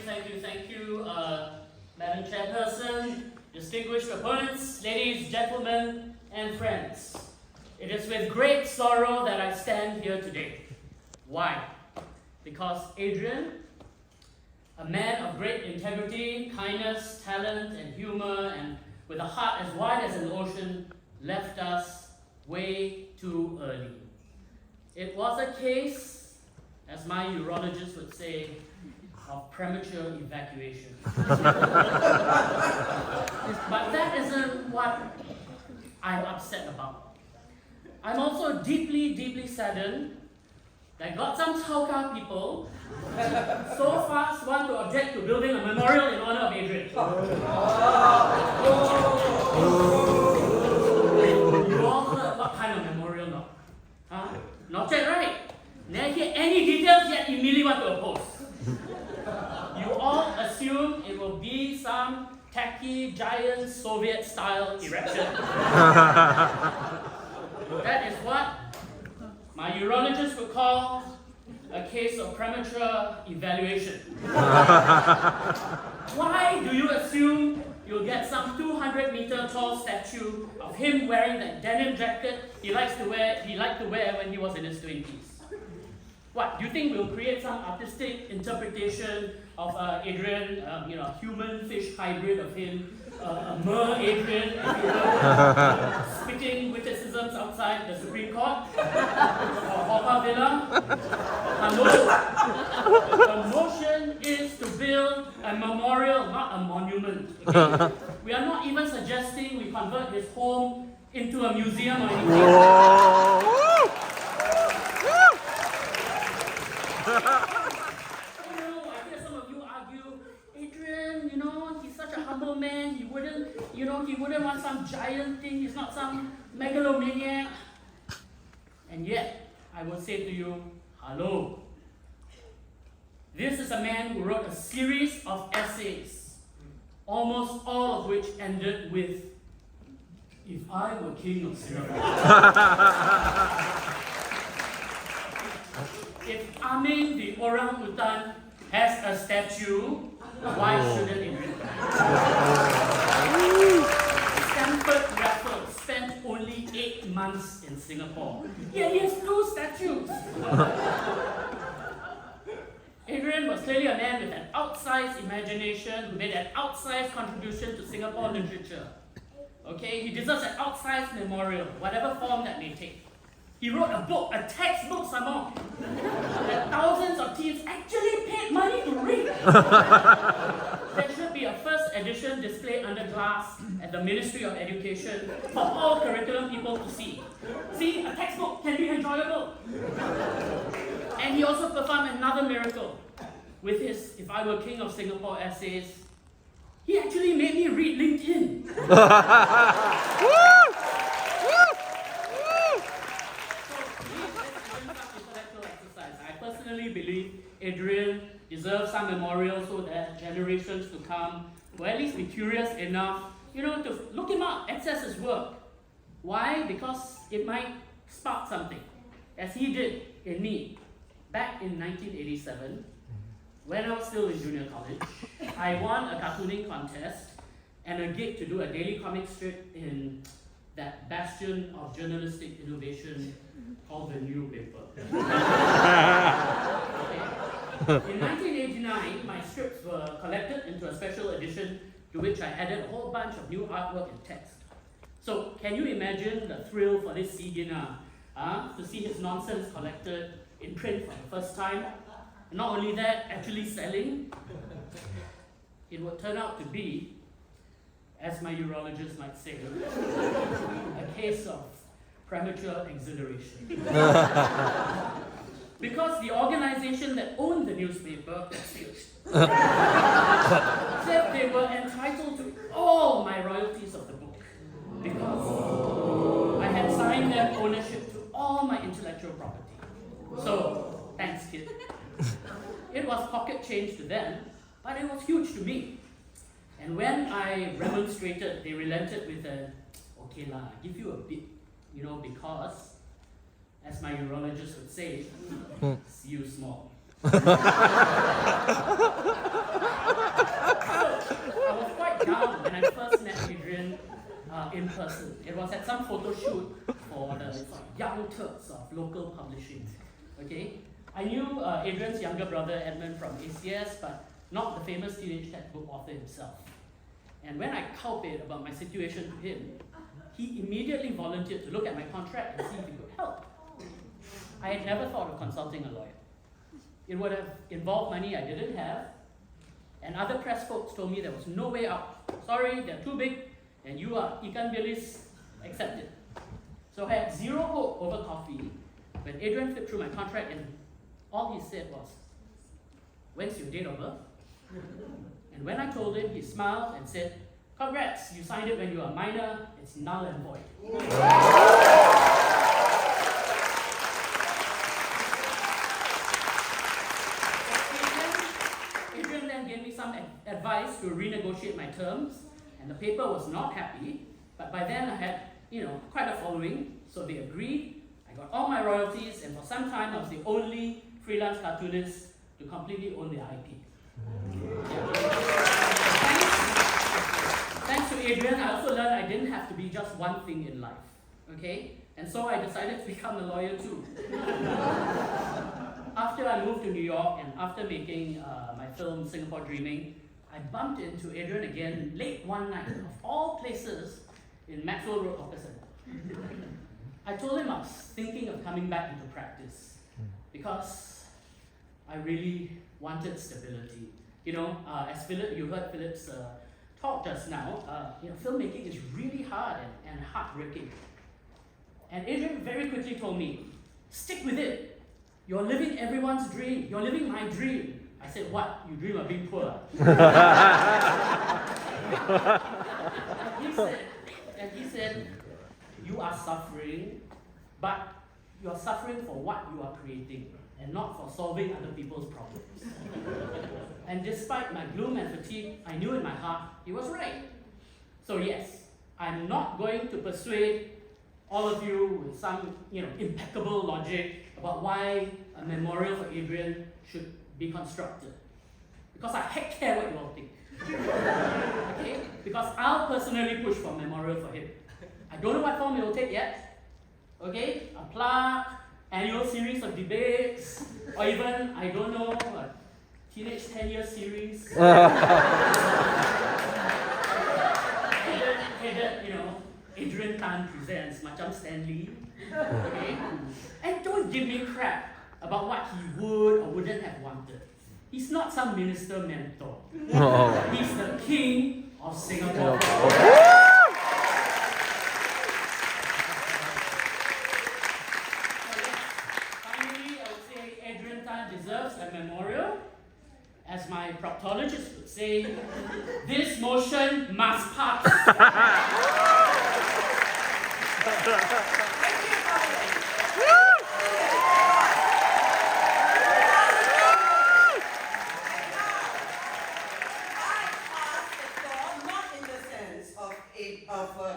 thank you, Madam Chairperson, distinguished opponents, ladies, gentlemen, and friends. It is with great sorrow that I stand here today. Why? Because Adrian, a man of great integrity, kindness, talent, and humor, and with a heart as wide as an ocean, left us way too early. It was a case, as my urologist would say, of premature evacuation. But that isn't what I'm upset about. I'm also deeply, deeply saddened that got some Chauka people so fast want to object to building a memorial in honor of Adrian. You all heard what kind of memorial now? Huh? Not yet, right? Never hear any details yet immediately want to oppose. You all assume it will be some tacky, giant, Soviet-style erection. That is what my urologist would call a case of premature evaluation. Why do you assume you'll get some 200-meter tall statue of him wearing that denim jacket he liked to wear when he was in his 20s? What, do you think we'll create some artistic interpretation of Adrian, human-fish hybrid of him, a mer Adrian, if you will, spitting witticisms outside the Supreme Court, or Haw Villa? No. The motion is to build a memorial, not a monument. Okay? We are not even suggesting we convert his home into a museum or anything. I hear some of you argue, Adrian, he's such a humble man, he wouldn't want some giant thing, he's not some megalomaniac. And yet, I will say to you, hello. This is a man who wrote a series of essays, almost all of which ended with, "If I were king of Singapore." If Amin the orangutan has a statue, why shouldn't Adrian? Stanford Raffles spent only 8 months in Singapore, yet he has 2 statues. Adrian was clearly a man with an outsized imagination who made an outsized contribution to Singapore literature. Okay, he deserves an outsized memorial, whatever form that may take. He wrote a book, a textbook some more, that thousands of teens actually paid money to read. There should be a first edition displayed under glass at the Ministry of Education for all curriculum people to see. See, a textbook can be enjoyable. And he also performed another miracle with his "If I Were King of Singapore" essays. He actually made me read LinkedIn. I personally believe Adrian deserves some memorial so that generations to come will at least be curious enough, to look him up, access his work. Why? Because it might spark something, as he did in me. Back in 1987, when I was still in junior college, I won a cartooning contest and a gig to do a daily comic strip in that bastion of journalistic innovation called the newspaper. In 1989, my strips were collected into a special edition to which I added a whole bunch of new artwork and text. So, can you imagine the thrill for this beginner to see his nonsense collected in print for the first time? Not only that, actually selling. It would turn out to be, as my urologist might say, a case of premature exhilaration. Because the organization that owned the newspaper said they were entitled to all my royalties of the book because I had signed them ownership to all my intellectual property. So, thanks, kid. It was pocket change to them, but it was huge to me. And when I remonstrated, they relented with okay lah, I give you a bit, because, as my urologist would say, see you small. in person. It was at some photo shoot for the young Turks of local publishing. Okay, I knew Adrian's younger brother Edmund from ACS, but not the famous teenage textbook author himself. And when I cowpaid about my situation to him, he immediately volunteered to look at my contract and see if he could help. I had never thought of consulting a lawyer. It would have involved money I didn't have, and other press folks told me there was no way out. Sorry, they're too big, and you are ikan bilis, accept it. So I had zero hope over coffee when Adrian flipped through my contract and all he said was, "When's your date of birth?" And when I told him, he smiled and said, "Congrats, you signed it when you were a minor, it's null and void." Adrian then gave me some advice to renegotiate my terms, and the paper was not happy, but by then I had, quite a following, so they agreed. I got all my royalties, and for some time I was the only freelance cartoonist to completely own the IP. Thanks to Adrian, I also learned I didn't have to be just one thing in life, okay? And so I decided to become a lawyer too. After I moved to New York and after making my film Singapore Dreaming, I bumped into Adrian again late one night, of all places, in Maxwell Road Hawker Centre. I told him I was thinking of coming back into practice because I really wanted stability. As you heard Philip's talk just now, filmmaking is really hard and heartbreaking. And Adrian very quickly told me, "Stick with it. You're living everyone's dream. You're living my dream." I said, "What? You dream of being poor?" and he said, "You are suffering, but you are suffering for what you are creating, and not for solving other people's problems." And despite my gloom and fatigue, I knew in my heart he was right. So yes, I'm not going to persuade all of you with some impeccable logic about why a memorial for Adrian should be constructed. Because I heck care what you all think. Okay? Because I'll personally push for a memorial for him. I don't know what form it will take yet. Okay? A plaque, annual series of debates, or even, I don't know, a teenage 10-year series. headed, Adrian Tan presents Macam Stanley. Okay? And don't give me crap about what he would or wouldn't have wanted. He's not some minister mentor. He's the king of Singapore. Finally, I would say Adrian Tan deserves a memorial. As my proctologist would say, this motion must pass.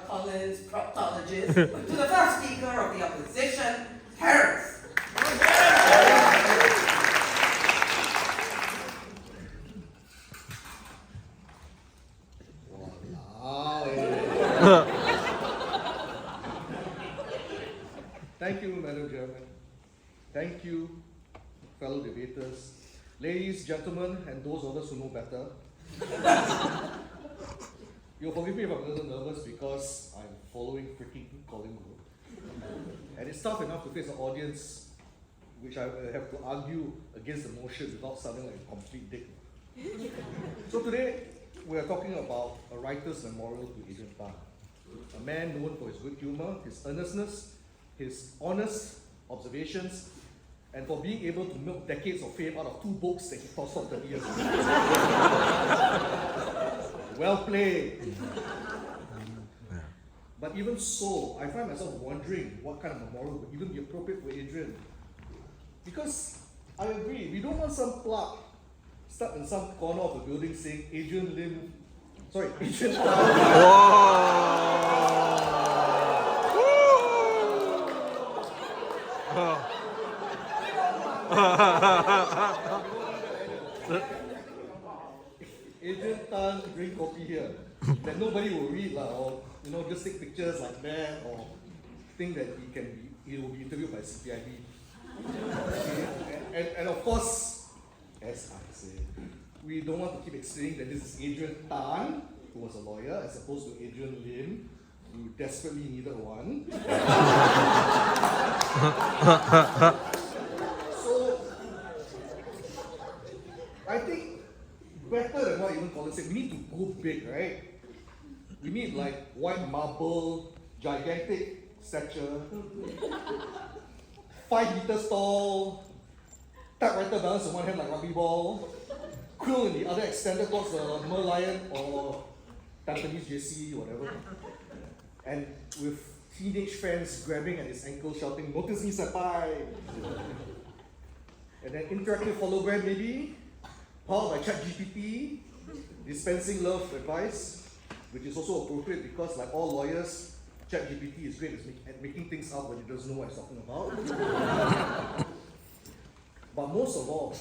Collins, proctologist, to the first speaker of the opposition, Harris. Thank you, Madam Chairman. Thank you, fellow debaters, ladies, gentlemen, and those of us who know better. You'll forgive me if I'm a little nervous because I'm following freaking Collingwood. And it's tough enough to face an audience which I have to argue against the motion without sounding like a complete dick. So today, we are talking about a writer's memorial to Adrian Tan, a man known for his good humor, his earnestness, his honest observations, and for being able to milk decades of fame out of 2 books that he tossed off 30 years ago. Well played. But even so, I find myself wondering what kind of memorial would even be appropriate for Adrian. Because I agree, we don't want some plaque stuck in some corner of the building saying Adrian Adrian Tan drink coffee here that nobody will read or just take pictures like that or think that he will be interviewed by CPIB. and of course, as I said, we don't want to keep explaining that this is Adrian Tan, who was a lawyer, as opposed to Adrian Lim, who desperately needed one. So, I think better than what even Colin said, we need to go big, right? We need like white marble, gigantic stature, 5 meters tall, typewriter balance in one hand like rugby ball, quill in the other extended towards the Merlion or Tampines JC, whatever. And with teenage fans grabbing at his ankle shouting, "Notice me, senpai!" And then interactive hologram maybe, powered by ChatGPT, dispensing love advice, which is also appropriate because like all lawyers, ChatGPT is great at making things up when it doesn't know what it's talking about. But most of all,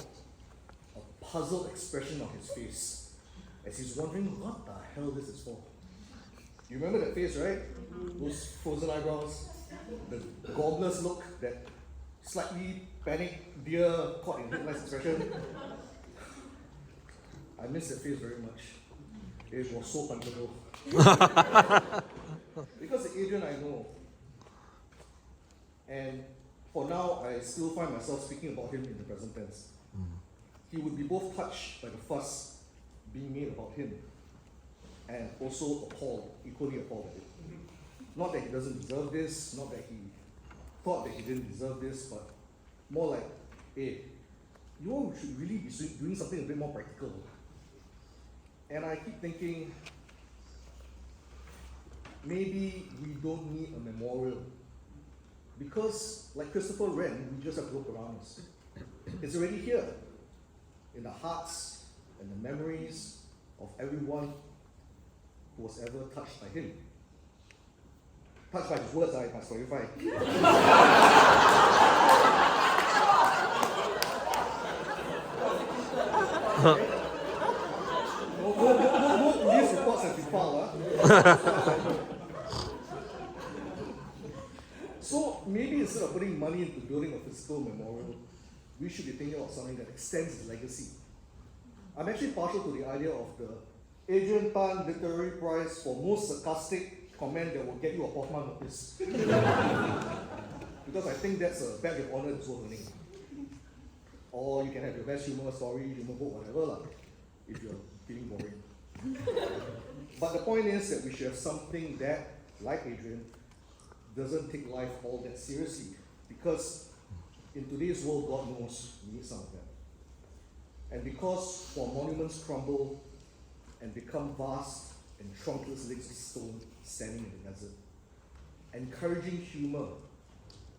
a puzzled expression on his face as he's wondering what the hell this is for. You remember that face, right? Those frozen eyebrows, the gobbler's look, that slightly panicked deer caught in headlights expression. I miss that face very much. It was so punchable. Because the Adrian I know, and for now I still find myself speaking about him in the present tense. He would be both touched by the fuss being made about him and also appalled, equally appalled at it. Not that he doesn't deserve this, not that he thought that he didn't deserve this, but more like, hey, you all should really be doing something a bit more practical. And I keep thinking, maybe we don't need a memorial. Because, like Christopher Wren, we just have to look around us. It's already here, in the hearts and the memories of everyone who was ever touched by him. Touched by his words, I must clarify. No news reports have been filed. So maybe instead of putting money into building a physical memorial, we should be thinking of something that extends his legacy. I'm actually partial to the idea of the Adrian Tan Literary Prize for most sarcastic comment that will get you a Hoffman notice. Because I think that's a badge of honor that's worth winning. Or you can have your best humor story, humor book, whatever, if you're feeling boring. But the point is that we should have something that, like Adrian, doesn't take life all that seriously. Because in today's world, God knows we need some of that. And because for monuments crumble and become vast and trunkless lakes of stone standing in the desert, encouraging humor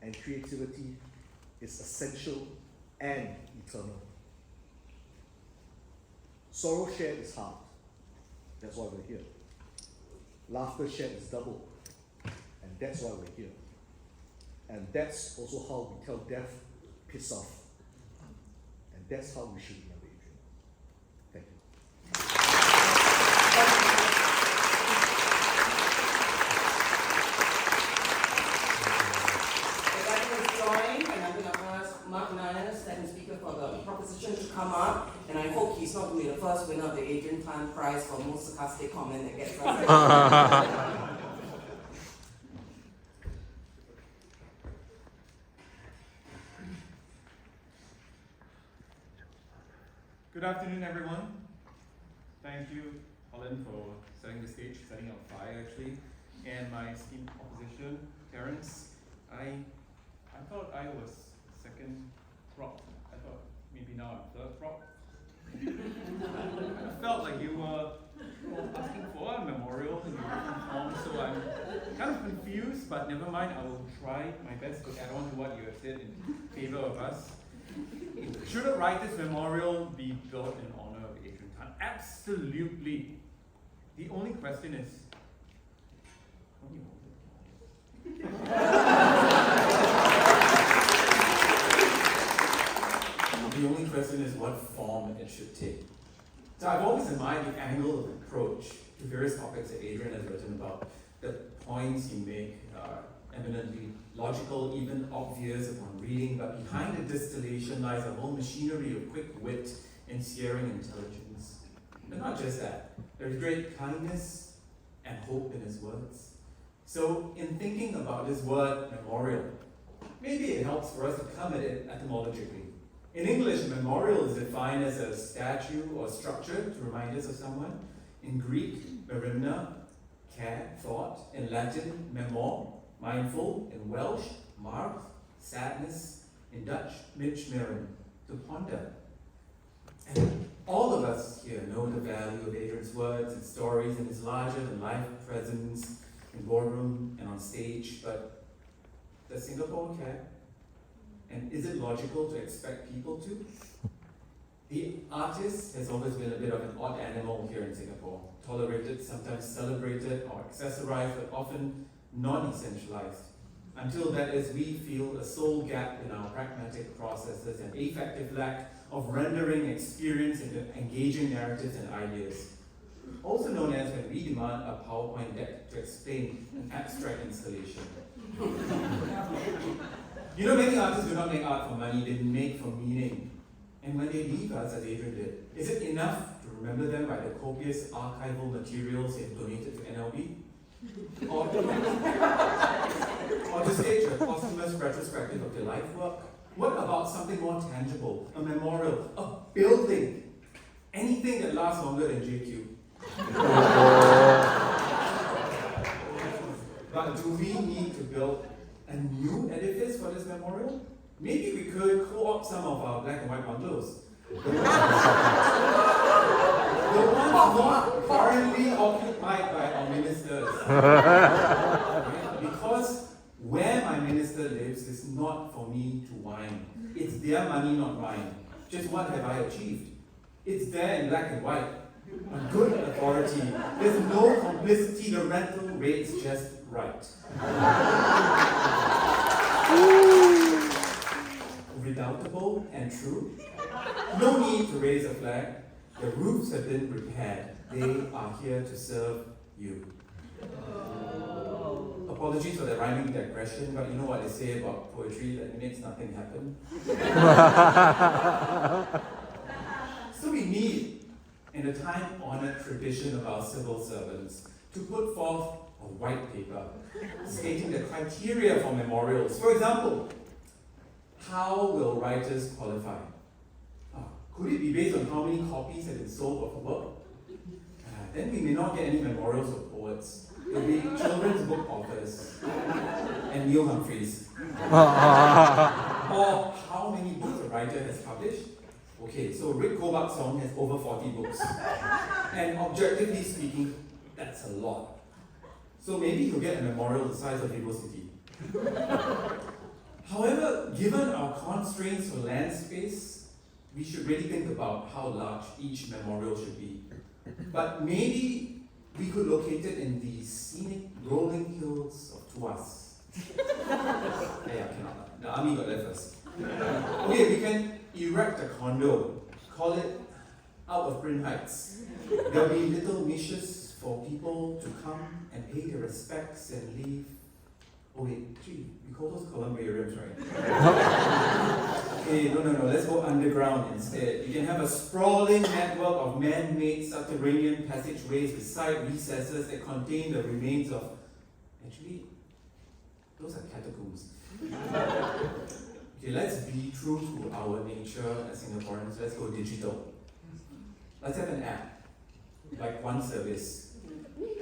and creativity is essential and eternal. Sorrow shared is hard. That's why we're here. Laughter shared is double. And that's why we're here. And that's also how we tell death, piss off. And that's how we should remember Adrian. Thank you. I'd like to join, and I'm going to ask Mark Nyers, second speaker for the proposition, to come up. And I hope he's not going to be the first winner of the Adrian Tan Prize for most sarcastic comment that gets us. Good afternoon, everyone. Thank you, Colin, for setting the stage, setting up fire, actually, and my esteemed opposition, Terence. I thought I was second prop. I thought maybe now I'm third prop. I felt like you were asking for a memorial in different form, so I'm kind of confused, but never mind. I will try my best to add on to what you have said in favor of us. Should a writer's memorial be built in honor of Adrian Tan? Absolutely. The only question is, the only question is what form it should take. So I've always admired the angle of approach to various topics that Adrian has written about. The points you make are eminently logical, even obvious upon reading, but behind the distillation lies a whole machinery of quick wit and searing intelligence. But not just that, there's great kindness and hope in his words. So in thinking about this word memorial, maybe it helps for us to come at it etymologically. In English, memorial is defined as a statue or structure to remind us of someone. In Greek, merimna, care, thought. In Latin, memor, mindful. In Welsh, mark, sadness. In Dutch, mitchmeren, to ponder. And all of us here know the value of Adrian's words and stories and his larger-than-life presence in boardroom and on stage, but does Singapore care? And is it logical to expect people to? The artist has always been a bit of an odd animal here in Singapore, tolerated, sometimes celebrated or accessorized, but often non-essentialized. Until that is, we feel a sole gap in our pragmatic processes and affective lack of rendering experience into engaging narratives and ideas. Also known as when we demand a PowerPoint deck to explain an abstract installation. You know, many artists do not make art for money, they make for meaning. And when they leave us, as Adrian did, is it enough to remember them by the copious archival materials they've donated to NLB? Or to stage a posthumous retrospective of their life work? What about something more tangible, a memorial, a building, anything that lasts longer than JQ? But do we need to build a new edifice for this memorial? Maybe we could co-opt some of our black and white bungalows. The ones not currently occupied by our ministers. Because where my minister lives is not for me to whine. It's their money, not mine. Just what have I achieved? It's there in black and white. A good authority. There's no complicity, the rental rate's just right. Redoubtable and true. No need to raise a flag. The roofs have been repaired. They are here to serve you. Apologies for the rhyming digression, but you know what they say about poetry, that makes nothing happen. So we need, in the time-honored tradition of our civil servants, to put forth a white paper stating the criteria for memorials. For example, how will writers qualify? Could it be based on how many copies have been sold of a work? Then we may not get any memorials of poets. There'll be children's book authors and Neil Humphreys. Or how many books a writer has published? Okay, so Rick Kovacs' song has over 40 books. And objectively speaking, that's a lot. So maybe you'll get a memorial the size of Vivo City. However, given our constraints for land space, we should really think about how large each memorial should be. But maybe we could locate it in the scenic rolling hills of Tuas. Yeah, cannot. The army got there first. Okay, we can erect a condo, call it Out of Bryn Heights. There'll be little niches for people to come and pay their respects and leave. Oh wait, gee, we call those columbariums, right? Okay, no, let's go underground instead. You can have a sprawling network of man-made subterranean passageways with side recesses that contain the remains of... Actually, those are catacombs. Okay, let's be true to our nature as Singaporeans. Let's go digital. Let's have an app, like one service.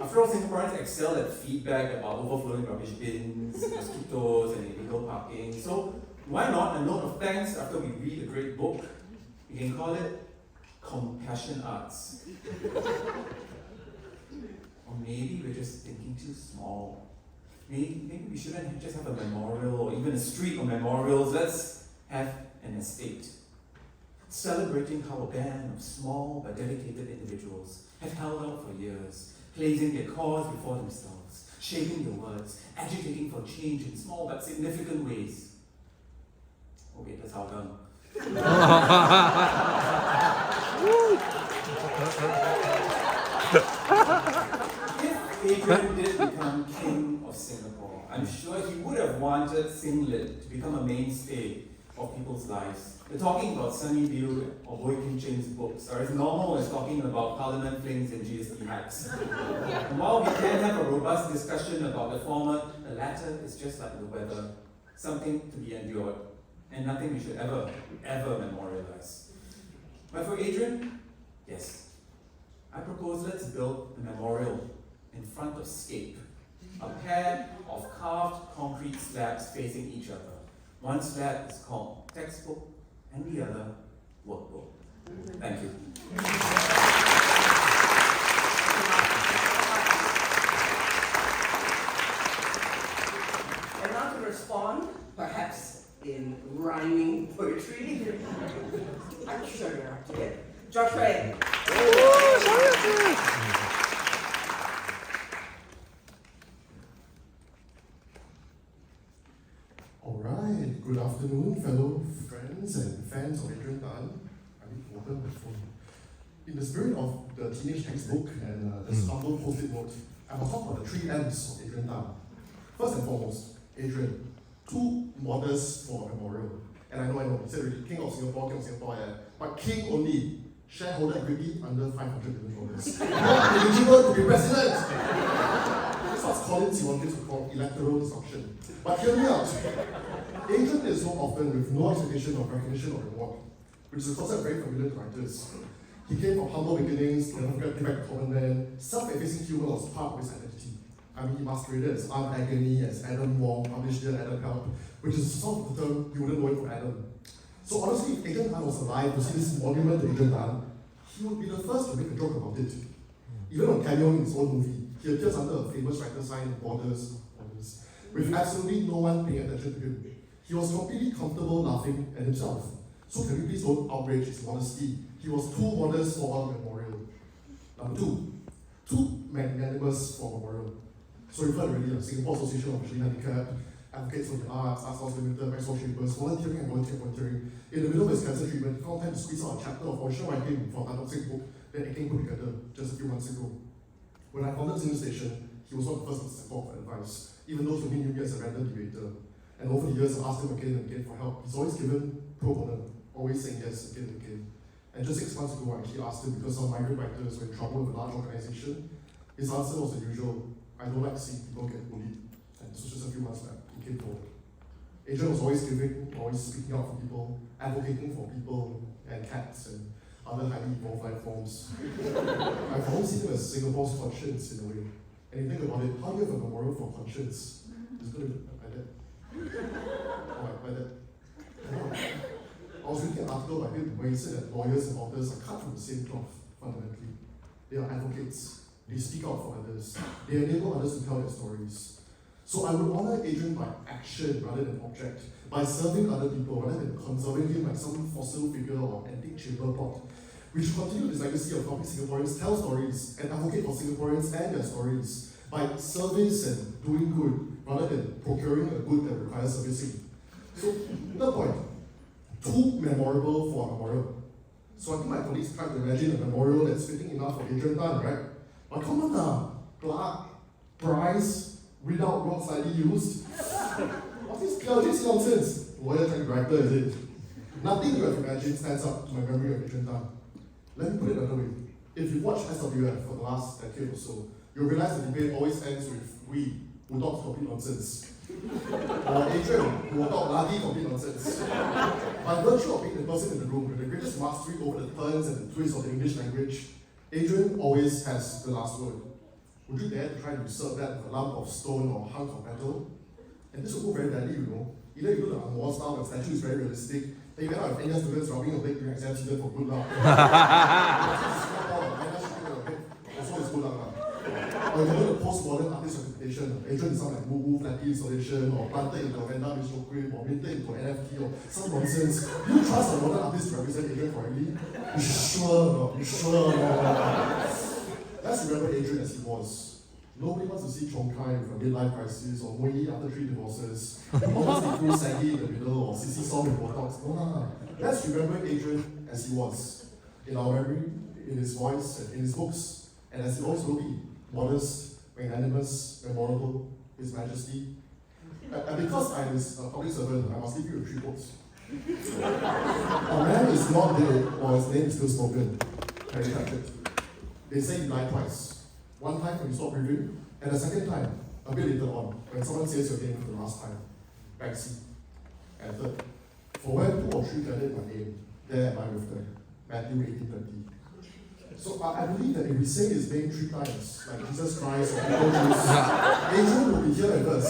After all, Singaporeans excel at feedback about overflowing rubbish bins, mosquitoes, and illegal parking. So why not a note of thanks after we read a great book? We can call it Compassion Arts. Or maybe we're just thinking too small. Maybe we shouldn't just have a memorial or even a street of memorials. Let's have an estate. Celebrating how a band of small but dedicated individuals have held out for years, placing their cause before themselves, shaping their words, agitating for change in small but significant ways. Oh wait, that's how done. If Adrian did become king of Singapore, I'm sure he would have wanted Singlet to become a mainstay of people's lives. We're talking about Sunny Bill or Boy Kim Chin's books are as normal as talking about Parliament flings and GST hikes. And while we can have a robust discussion about the former, the latter is just like the weather, something to be endured, and nothing we should ever memorialize. But for Adrian, yes, I propose let's build a memorial in front of Scape, a pair of carved concrete slabs facing each other. One slab is called textbook and the other workbook. Thank you. And now to respond, perhaps in rhyming poetry. I'm sure you're up to it. Joshua. Alright, good afternoon, fellow friends and fans of Adrian Tan. I need to open my phone. In the spirit of the teenage textbook and the humble post-it note, I will talk about the 3 M's of Adrian Tan. First and foremost, Adrian, 2 models for a memorial. And I know, he said already, King of Singapore, yeah. But King only, shareholder equity under $500 million. Not eligible to be president! That's what Colin Siwantis would call electoral dysfunction. But hear me out. Adrian is so often with no expectation of recognition or reward, which is a concept very familiar to writers. He came from humble beginnings, never came back to common man. Self-effacing humor was part of his identity. I mean, he masqueraded as Aunt Agony, as Adam Wong, published Dear Adam Help, which is sort of the term you wouldn't know it for Adam. So honestly, if Adrian Tan was alive to see this monument to Adrian Tan, he would be the first to make a joke about it. Even on cameo in his own movie, he appears under a famous writer sign, Borders, with absolutely no one paying attention to him. He was completely comfortable laughing at himself. So can we please don't outrage his modesty? He was too modest for our memorial. Number 2, too magnanimous for memorial. So you've heard already of Singapore Association of Visually Handicapped, Advocates for the Arts, Arts House Limited, Maxwell Chambers, volunteering and volunteering. In the middle of his cancer treatment, he found time to squeeze out a chapter of original writing for Tan Tock Seng's book that Aking put together just a few months ago. When I founded Singapore Station, he was one of the first to step forward for advice, even though he knew me as a random debater. And over the years, I asked him again and again for help. He's always given pro bono, always saying yes again and again. And just 6 months ago, I actually asked him because some migrant writers were in trouble with a large organization. His answer was the usual: I don't like seeing people get bullied. And this was just a few months back. He came forward. Adrian was always giving, always speaking out for people, advocating for people and cats and other highly evolved life forms. I've always seen him as Singapore's conscience in a way. And you think about it, how do you have a memorial for conscience? It's going to be like that. Or like that. I was reading an article by him where he said that lawyers and authors are cut from the same cloth, fundamentally. They are advocates. They speak out for others. They enable others to tell their stories. So I would honor Adrian by action rather than object, by serving other people rather than conserving him like some fossil figure or antique chamber pot. We should continue this legacy of helping Singaporeans tell stories and advocate for Singaporeans and their stories by service and doing good rather than procuring a good that requires servicing. So, third point, too memorable for a memorial. So I think my colleagues tried to imagine a memorial that's fitting enough for Adrian Tan, right? But come on now, Clark, Bryce, read out wrong slightly used. What is this nonsense? Lawyer trying to writer, is it? Nothing you have imagined stands up to my memory of Adrian Tan. Let me put it another way. If you've watched SWF for the last decade or so, you'll realize the debate always ends with we, who talks complete nonsense. Or Adrian, who will talk bloody complete nonsense. By virtue of being the person in the room with the greatest mastery over the turns and the twists of the English language, Adrian always has the last word. Would you dare to try to usurp that with a lump of stone or hunk of metal? And this will go very badly, you know. Either you do the Angmoa style, where the statue is very realistic, then you end up with Indian students rubbing your leg during exam season for good luck. Also is good luck. Or you can do the post-modern artist representation. Adrian is some like woo-woo flappy installation, or planted into a Vanda Visual Cream, or minted into an NFT, or some nonsense. Do you trust a modern artist to represent Adrian correctly? You sure not? You sure not? Let's remember Adrian as he was. Nobody wants to see Chong Kai with a midlife crisis, or Moyi after 3 divorces. No one wants to feel saggy in the middle, or Sissy Song with Botox. No, nah. Let's remember Adrian as he was. In our memory, in his voice and in his books, and as he always will be, modest, magnanimous, memorable, His Majesty. And because I'm his public servant, I must leave you with 3 quotes. A man is not dead, or his name is still spoken. Harry Pratchett. They say you lie twice. One time when you stop breathing, and the second time, a bit later on, when someone says your name for the last time. Backseat. And third, for where 2 or 3 gather my name, there am I with them. Matthew 18:20. So I believe that if we say his name 3 times, like Jesus Christ or Beetlejuice, Adrian will be here with us.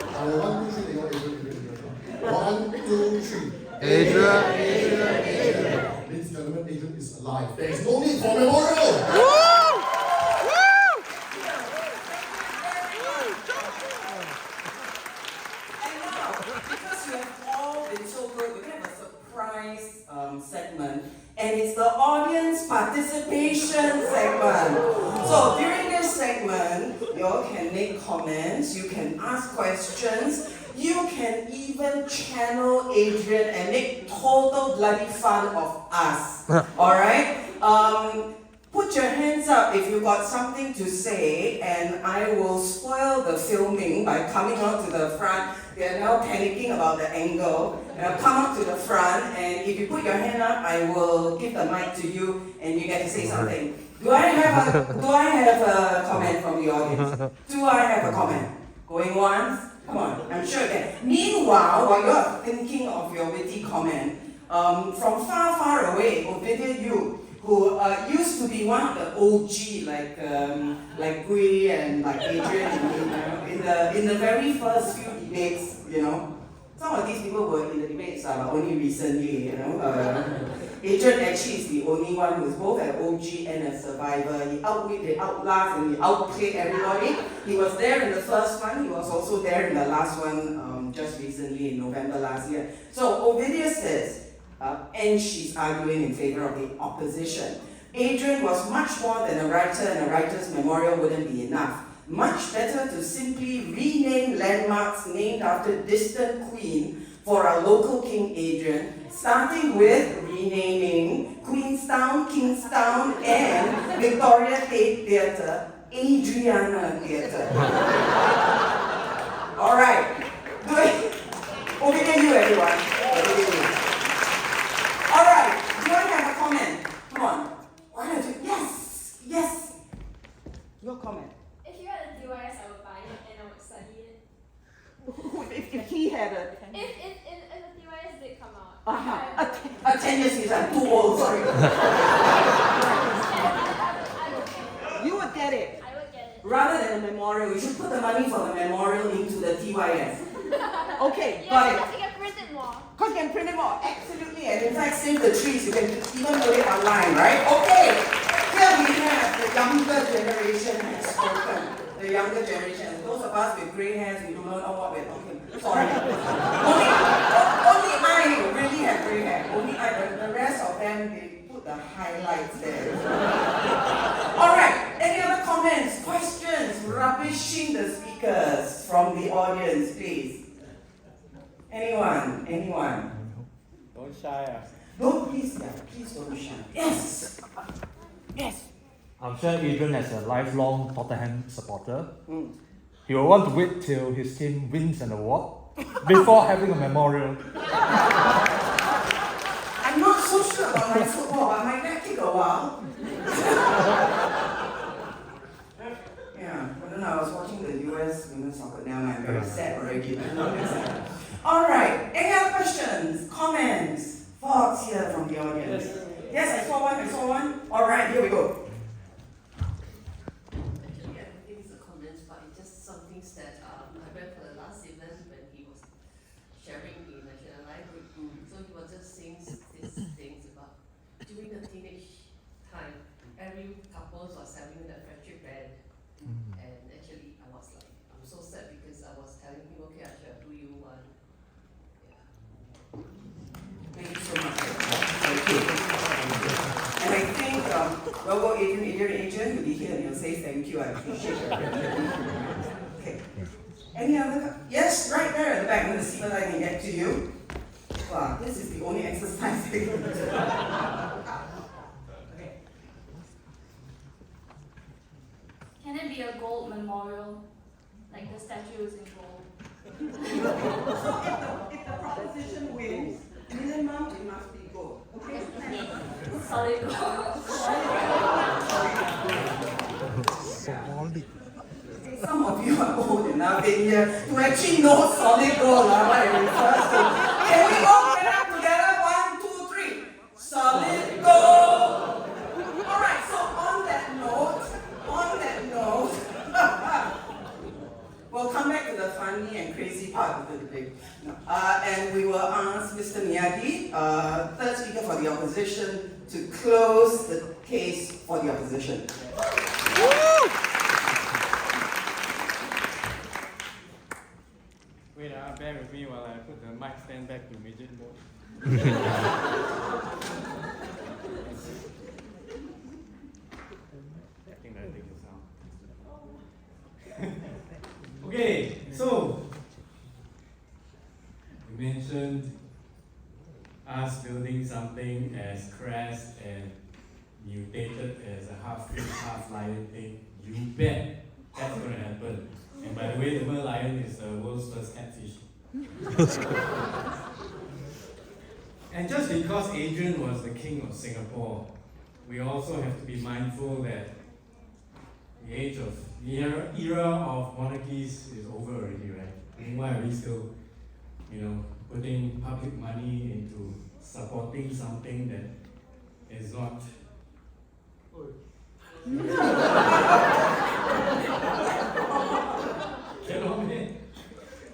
I will 1, 2, 3, they want Adrian. 1, 2, 3. Adrian. Ladies and gentlemen, Adrian is alive. There is no need for memorial. Because you have all been so good, we're going to have a surprise segment, and it's the audience participation segment. So during this segment, you all can make comments, you can ask questions, you can even channel Adrian and make total bloody fun of us. Alright? Put your hands up if you've got something to say, and I will spoil the filming by coming out to the front. They are now panicking about the angle. Come up to the front, and if you put your hand up, I will give the mic to you, and you get to say something. Do I have a comment from the audience? Do I have a comment? Going once? Come on, I'm sure that. Meanwhile, while you're thinking of your witty comment, from far, far away, Ovidia Yu, who used to be one of the OG, like Gui and like Adrian, in the very first few debates, Some of these people were in the debates only recently, Adrian actually is the only one who's both an OG and a survivor. He outwitted, outlasted, and he outplayed everybody. He was there in the first one, he was also there in the last one just recently in November last year. So Ovidia says, and she's arguing in favor of the opposition. Adrian was much more than a writer, and a writer's memorial wouldn't be enough. Much better to simply rename landmarks named after distant queen for our local King Adrian, starting with renaming Queenstown, Kingstown, and Victoria State Theatre, Adriana Theatre. Alright, over to you everyone. Alright, do I have a comment? Come on. Why don't you? Yes! Your comment. If you had a DYS, I would buy it and I would study it. If he had a... If the DYS did come out. A 10 years is I'm too old, sorry. You would get it. I would get it. Rather than a memorial, you should put the money for the memorial into the TYS. Okay, Yeah, got it. because you can print it more. Because you can print it more, absolutely. And in fact, save the trees, you can even put it online, right? Okay, here we have the younger generation has spoken. The younger generation. Those of us with grey hairs, we do not know what we're talking about. Sorry. Only I really have grey hair. Only I, but the rest of them, they put the highlights there. Alright, any other comments, questions, rubbishing the speakers from the audience, please? Anyone? Don't shy. Don't, please don't be shy. Yes! I'm sure Adrian, as a lifelong Tottenham supporter, he will want to wait till his team wins an award before having a memorial. I'm not so sure about my football, I might not take a while. Yeah, I don't know, I was watching the US women's soccer now and I'm very sad already. Alright, any other questions, comments, thoughts here from the audience? Yes, I saw one. Alright, here we go. Actually, I don't think it's a comment, but it's just some things that I read for the last event when he was sharing in National Library. So he was just saying these things about during the teenage time, every couple was having that friendship band. And actually, I was like, I'm so sad because I was telling him, okay, I shall do you one. Thank you so much. Thank you. And I think, well, Adrian, you'll be here and you'll say thank you. I appreciate it. Okay. Any other? Yes, right there at the back. I'm going to see whether I can get to you. Wow, this is the only exercise I can do. be a gold memorial? Like the statue is in gold. So if the proposition wins, minimum it must be gold. Okay? Solid gold. Some of you are old enough in here to actually know solid gold, what it refers to. Can we all get up together? 1, 2, 3. Solid gold. Alright, so on that note, we'll come back to the funny and crazy part of the debate. And we will ask Mr. Miyagi, third speaker for the opposition, to close the case for the opposition. Wait, bear with me while I put the mic stand back to midget mode. I think that takes the sound. Okay, so you mentioned us building something as crass and mutated as a half-fish, half-lion thing. You bet that's going to happen. And by the way, the merlion is the world's first catfish. And just because Adrian was the king of Singapore, we also have to be mindful that the era of monarchies is over already, right? I mean, why are we still, putting public money into supporting something that is not?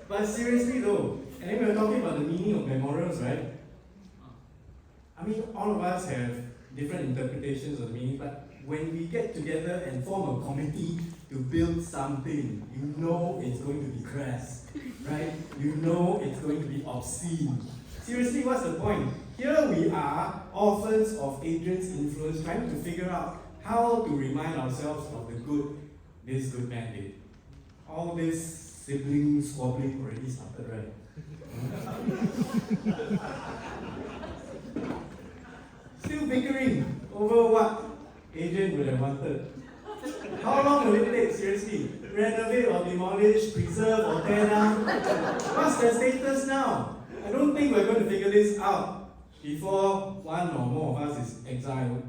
But seriously though, and then we were talking about the meaning of memorials, right? I mean, all of us have different interpretations of the meaning, but when we get together and form a committee to build something, you know it's going to be crass, right? You know it's going to be obscene. Seriously, what's the point? Here we are, orphans of Adrian's influence, trying to figure out how to remind ourselves of the good this good man did. All this sibling squabbling already started, right? Still bickering over what Adrian would have wanted. How long will it take, seriously? Renovate or demolish, preserve or tear down? What's the status now? I don't think we're going to figure this out before one or more of us is exiled.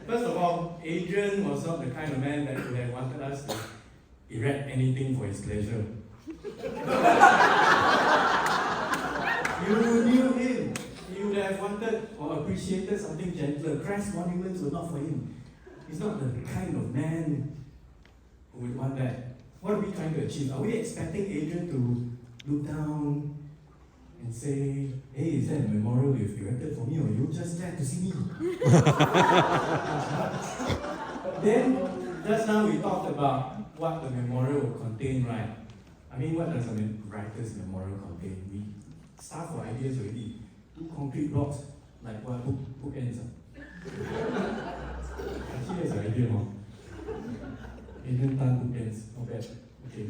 First of all, Adrian was not the kind of man that would have wanted us to erect anything for his pleasure. You knew him. He would have wanted or appreciated something gentler. Crass monuments were not for him. He's not the kind of man who would want that. What are we trying to achieve? Are we expecting Adrian to look down and say, hey, is that a memorial you've erected for me, or you just glad to see me? Then, just now we talked about what the memorial will contain, right? I mean, what does a writer's memorial contain? We start for ideas already. 2 concrete blocks, like what book ends. Actually, that's an idea, huh? Adrian Tan book ends, not bad. Okay.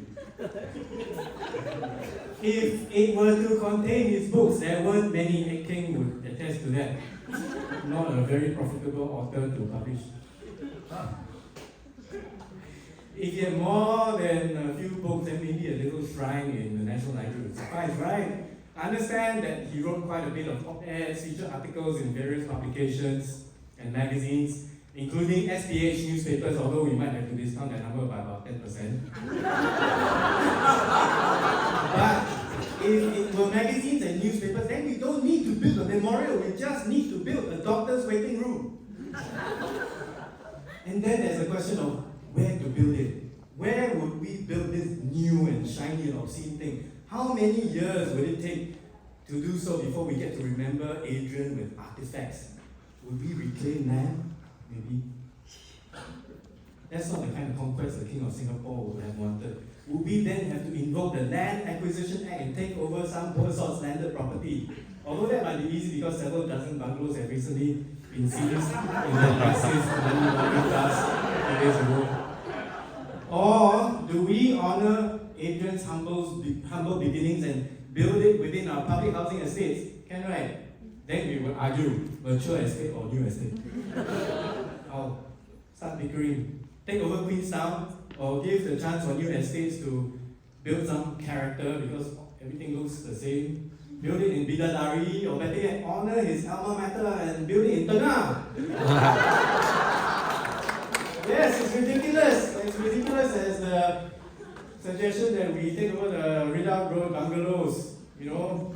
If it were to contain his books, there weren't many. Ed King would attest to that. Not a very profitable author to publish. If he had more than a few books, then maybe a little shrine in the National Library would suffice, right? I understand that he wrote quite a bit of op-eds, featured articles in various publications and magazines, including SPH newspapers, although we might have to discount that number by about 10%. But if it were magazines and newspapers, then we don't need to build a memorial, we just need to build a doctor's waiting room. And then there's a question of where to build it. Where would we build this new and shiny and obscene thing? How many years would it take to do so before we get to remember Adrian with artifacts? Would we reclaim land? Maybe. That's not the kind of conquest the King of Singapore would have wanted. Would we then have to invoke the Land Acquisition Act and take over some poor sort landed property? Although that might be easy because several dozen bungalows have recently been seized in the crisis money laundering class 2 days ago. Or do we honor Adrian's humble beginnings and build it within our public housing estates? Can, right? Then we will argue, mature estate or new estate. I'll start bickering. Take over Queenstown or give the chance for new estates to build some character because everything looks the same. Build it in Bidadari or better yet, honor his alma mater and build it in Tengah. Yes, it's ridiculous. It's ridiculous as the suggestion that we take over the Redoubt Road bungalows. You know,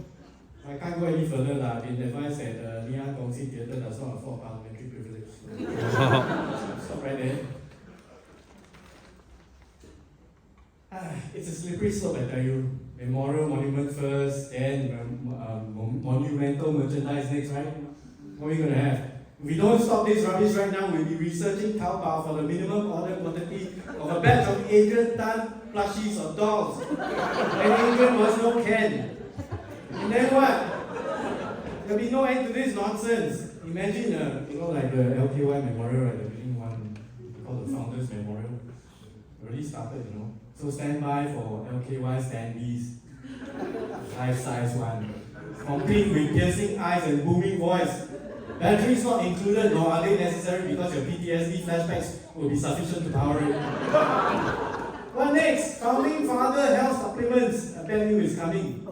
I can't go any further. I've been advised that Nian Gongxi Theatre does not afford parliamentary privilege. Stop right there. It's a slippery slope, I tell you. Memorial monument first, then monumental merchandise next, right? What are we going to have? If we don't stop this rubbish right now, we'll be researching Taobao for the minimum order quantity of a batch of Adrian Tan plushies or dolls. And Adrian was no Ken. And then what? There'll be no end to this nonsense. Imagine, like the LKY memorial, right? The building one, called the Founders Memorial. Already started, So stand by for LKY standees. Life-size one. Complete with piercing eyes and booming voice. Batteries not included, nor are they necessary because your PTSD flashbacks will be sufficient to power it. What next? Founding Father health supplements. I bet you is coming.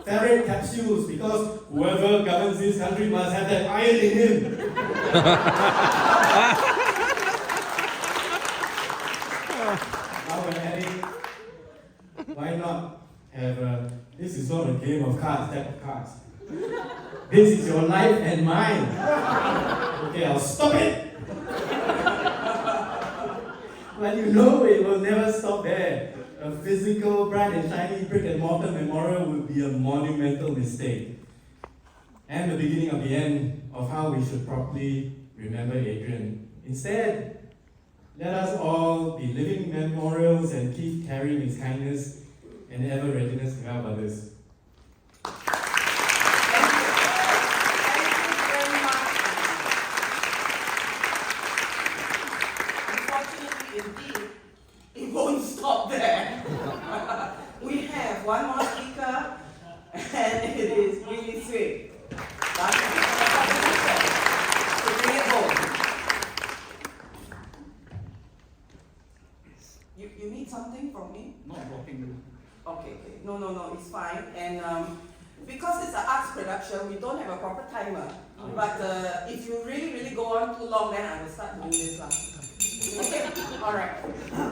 Ferret capsules because whoever governs this country must have that iron in him. Now we're adding, why not have this is not a game of cards, deck of cards. This is your life and mine. Okay, I'll stop it. But you know it will never stop there. A physical, bright and shiny brick and mortar memorial will be a monumental mistake. And the beginning of the end of how we should properly remember Adrian. Instead, let us all be living memorials and keep carrying his kindness and ever readiness to help others. Stop there. We have one more speaker, and it is really sweet. That's to bring it home. You need something from me? Not blocking you. Okay. No, it's fine. And because it's an arts production, we don't have a proper timer. But if you really go on too long, then I will start doing this one. Okay, all right.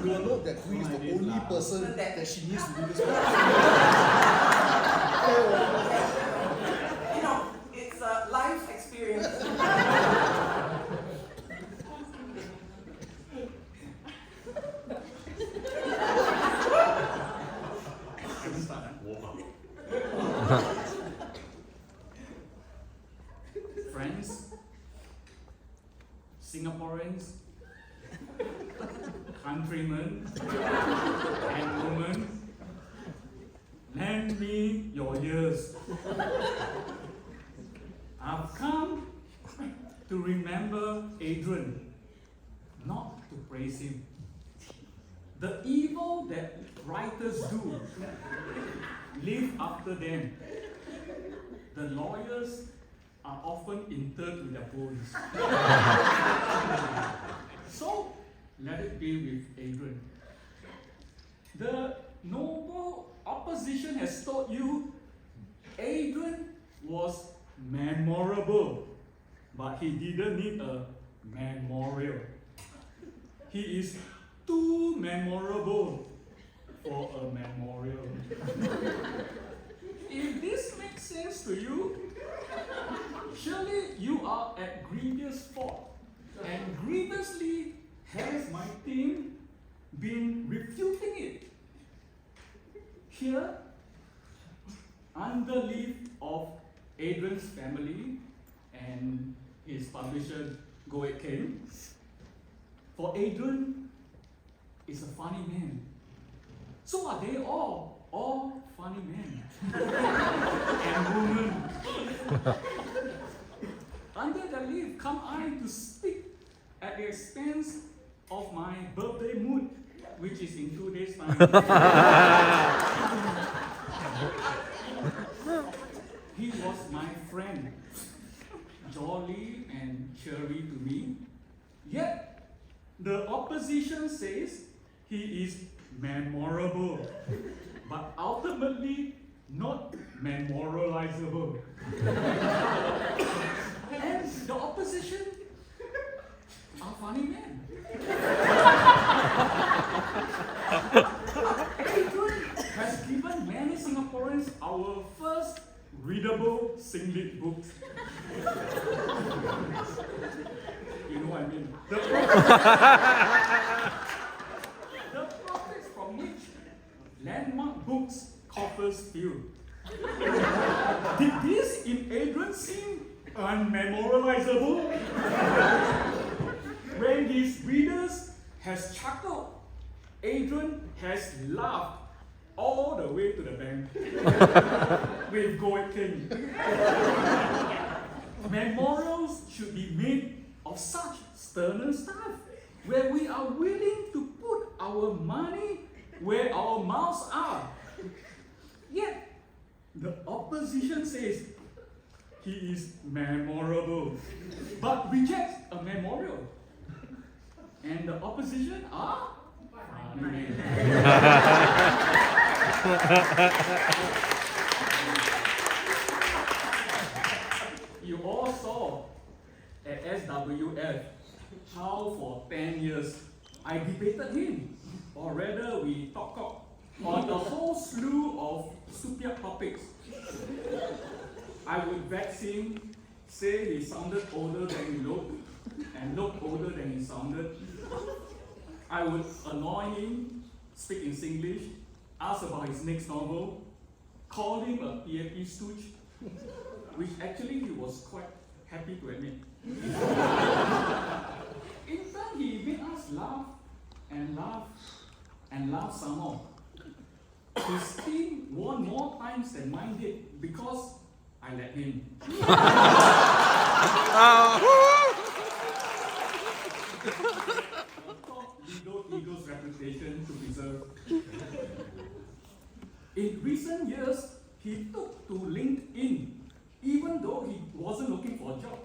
You will note that Queen is the only person that she needs to do this with. It's a life experience. Friends, Singaporeans, countrymen and women, lend me your ears. I've come to remember Adrian, not to praise him. The evil that writers do live after them. The lawyers are often interred with their bones. So, let it be with Adrian. The noble opposition has told you Adrian was memorable, but he didn't need a memorial. He is too memorable for a memorial. If this makes sense to you, surely you are at grievous fault, and grievously has my team been refuting it. Here, under leave of Adrian's family and his publisher Goet Kim, for Adrian is a funny man. So are they all funny men and women. Under the leave come I to speak at the expense of my birthday mood, which is in 2 days' time. He was my friend jolly and cheery to me. Yet, the opposition says he is memorable, but ultimately not memorializable. And the opposition are funny men. Adrian has given many Singaporeans our first readable singlet books. You know what I mean? The profits from which landmark books coffers fill. Did this in Adrian seem unmemorializable? When his readers has chuckled, Adrian has laughed all the way to the bank with Gold King. Memorials should be made of such sterner stuff, where we are willing to put our money where our mouths are. Yet, the opposition says he is memorable, but rejects a memorial. And the opposition are funny men. You all saw at SWF how for 10 years I debated him, or rather we talk on a whole slew of stupid topics. I would vex him, say he sounded older than he looked, and looked older than he sounded. I would annoy him, speak in Singlish, ask about his next novel, call him a PAP stooge, which actually he was quite happy to admit. In turn, he made us laugh and laugh and laugh some more. His team won more times than mine did because I let him. Legal ego's reputation to preserve. In recent years, he took to LinkedIn, even though he wasn't looking for a job.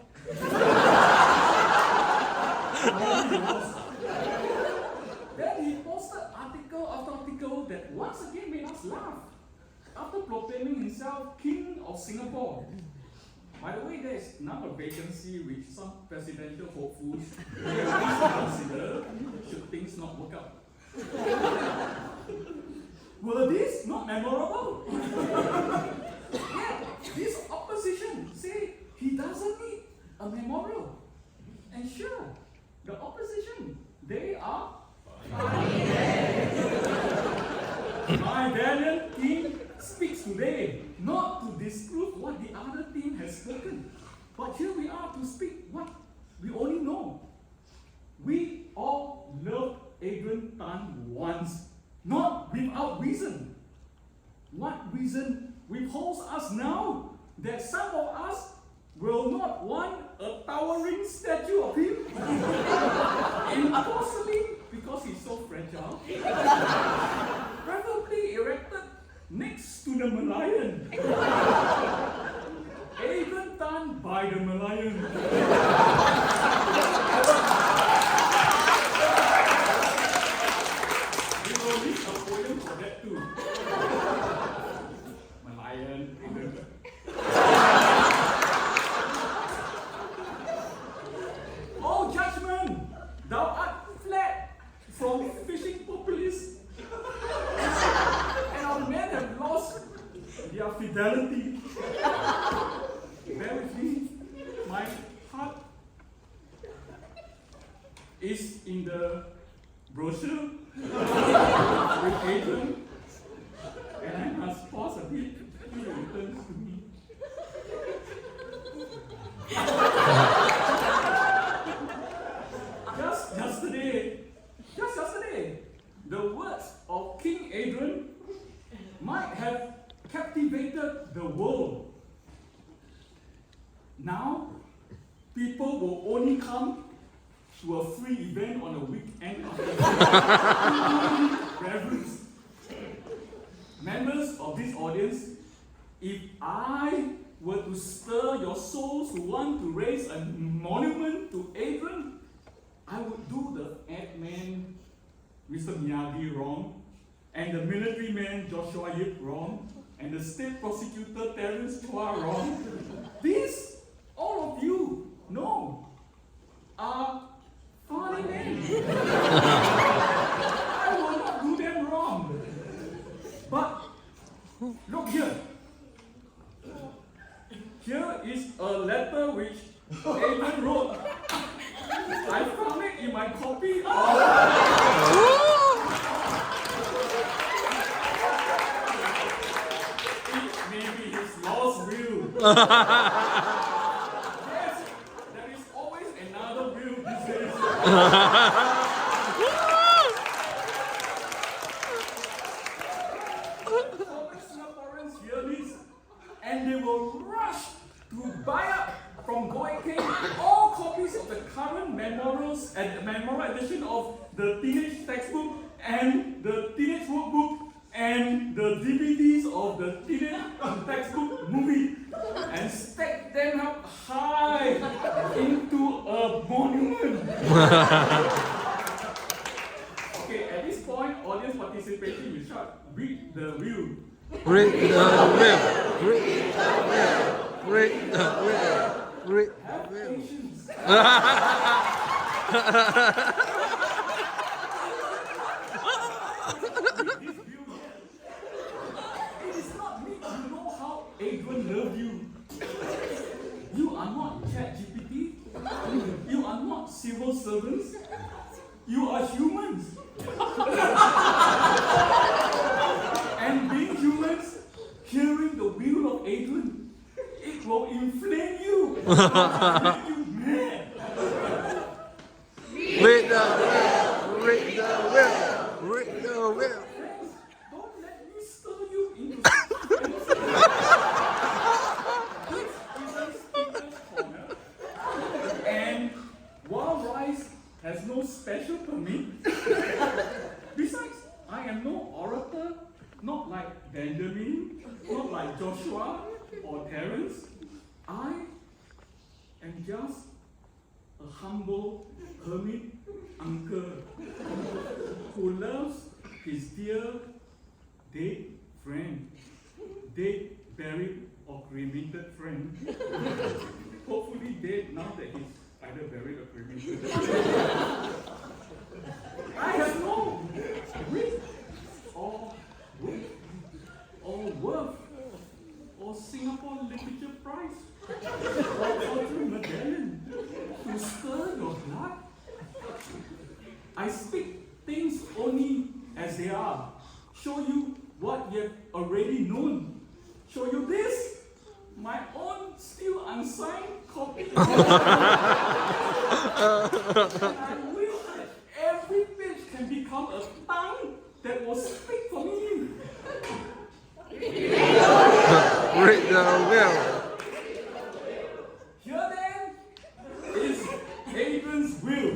Then he posted article after article that once again made us laugh, after proclaiming himself King of Singapore. By the way, there is now a vacancy which some presidential hopefuls will consider should things not work out. Were these not memorable? Yeah, this opposition say he doesn't need a memorial. And sure, the opposition, they are funny. My valiant team speaks today not to disprove what the other team has spoken, but here we are to speak what we only know. We all loved Adrian Tan once, not without reason. What reason withholds us now that some of us will not want a towering statue of him in porcelain because he's so fragile, preferably erected next to the Malayan. Adrian Tan by the Malayan. We will need a podium for that too. Malayan, Adrian. Oh, judgment! Thou art fled from fishing populists, and our men have lost their fidelity. Bear with me, my heart is in the brochure with Adrian, and I must pause a bit till he returns to me. Just yesterday, the words of King Adrian might have captivated the world. Now, people will only come to a free event on a weekend after reverence. Members of this audience, if I were to stir your souls to want to raise a monument to Adrian, I would do the ad man Mr. Miyagi wrong, and the military man Joshua Yip wrong, and the state prosecutor Terence Chua wrong. These, all of you, know, are funny men. I will not do them wrong. But look here. Here is a letter which Adrian wrote. I found it in my copy of it may be his lost will. Yes, there is always another will these days. Singaporeans hear this and they will rush to buy up from Boy King all copies of the current memorials and the memorial edition of the teenage textbook and the teenage workbook and the DVDs of the teenage textbook movie and stack them up high into a monument. Okay, at this point, audience participation will shout, read the will. Read the will. Read the will. Read the will. Read Have patience. This view here. It is not me. You know how Adrian loved you. You are not ChatGPT. You are not civil servants. You are humans. And being humans, hearing the will of Adrian, it will inflame you. It will make you mad. Read the will. Read the will. Read the will. Friends, don't let me stir you into This isn't Speaker's Corner. And while Rice has no special permit, besides, I am no orator, not like Benjamin, not like Joshua or Terence. I am just a humble hermit uncle who loves his dear dead friend, dead, buried, or cremated friend. Hopefully dead now that he's either buried or cremated. I have no wit or wit or worth or Singapore Literature Prize or cultural medallion to stir your blood. I speak things only as they are. Show you what you have already known. Show you this, my own still unsigned copy. And I wish that every page can become a tongue that will speak for me. Read the will. Here then is Adrian's will.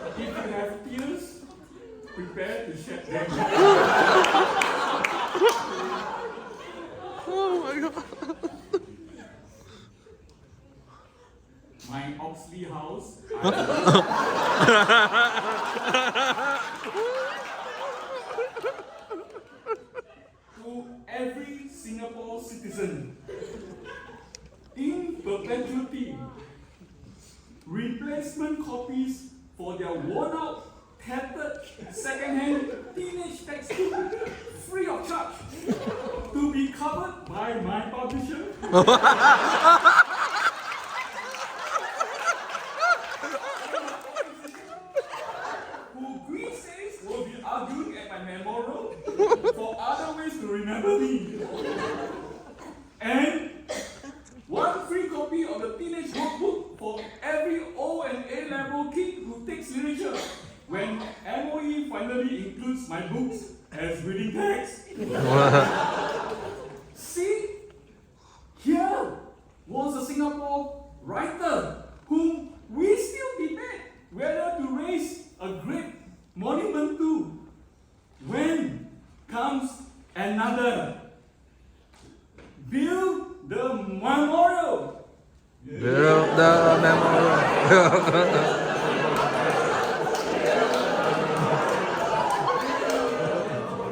If you have tears, prepare to shed them. Oh my god. My Oxley house. To every Singapore citizen, in perpetuity, replacement copies for their worn-out, tattered, second-hand teenage textbook, free of charge, to be covered by my publisher. Who Green says will be arguing at my memorial for other ways to remember me. And one free copy of the teenage workbook for every O and A level kid who takes literature when MOE finally includes my books as reading text. See, here was a Singapore writer whom we still debate whether to raise a great monument to when build the memorial. Build the memorial.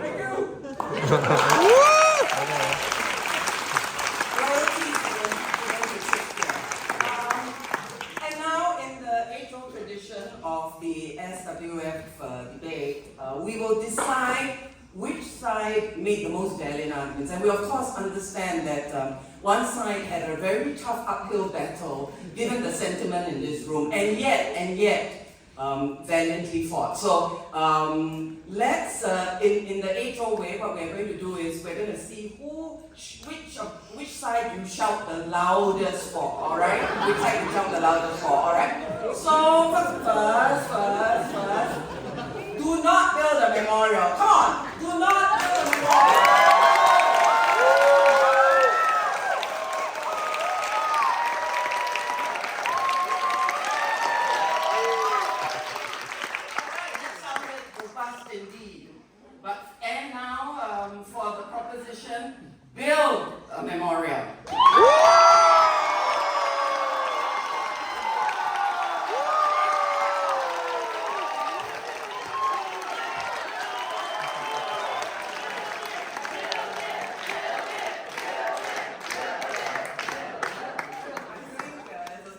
Thank you. And now, in the age-old tradition of the SWF debate, we will decide which side made the most valiant arguments. And we, of course, understand that one side had a very tough uphill battle, given the sentiment in this room, and yet, valiantly fought. So let's, in the age-old way, what we're going to do is we're going to see which side you shout the loudest for, all right? Which side you shout the loudest for, all right? So first, do not build a memorial. Come on, do not build a memorial. Indeed. And now for the proposition, build a memorial.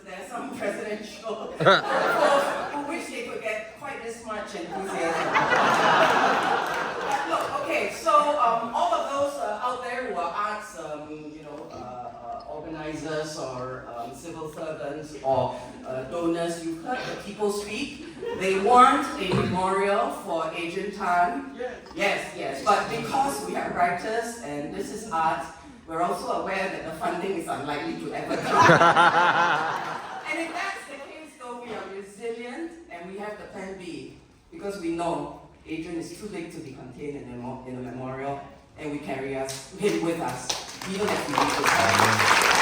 There's some presidential who wish they could get quite this much enthusiasm. Look, okay, so all of those out there who are arts, organizers or civil servants or donors, you've heard the people speak. They want a memorial for Adrian Tan. Yes. But because we are writers and this is art, we're also aware that the funding is unlikely to ever come. And if that's the case, though, we are resilient and we have the plan B, because we know Adrian is too big to be contained in a memorial, and we carry him with us, even as we do.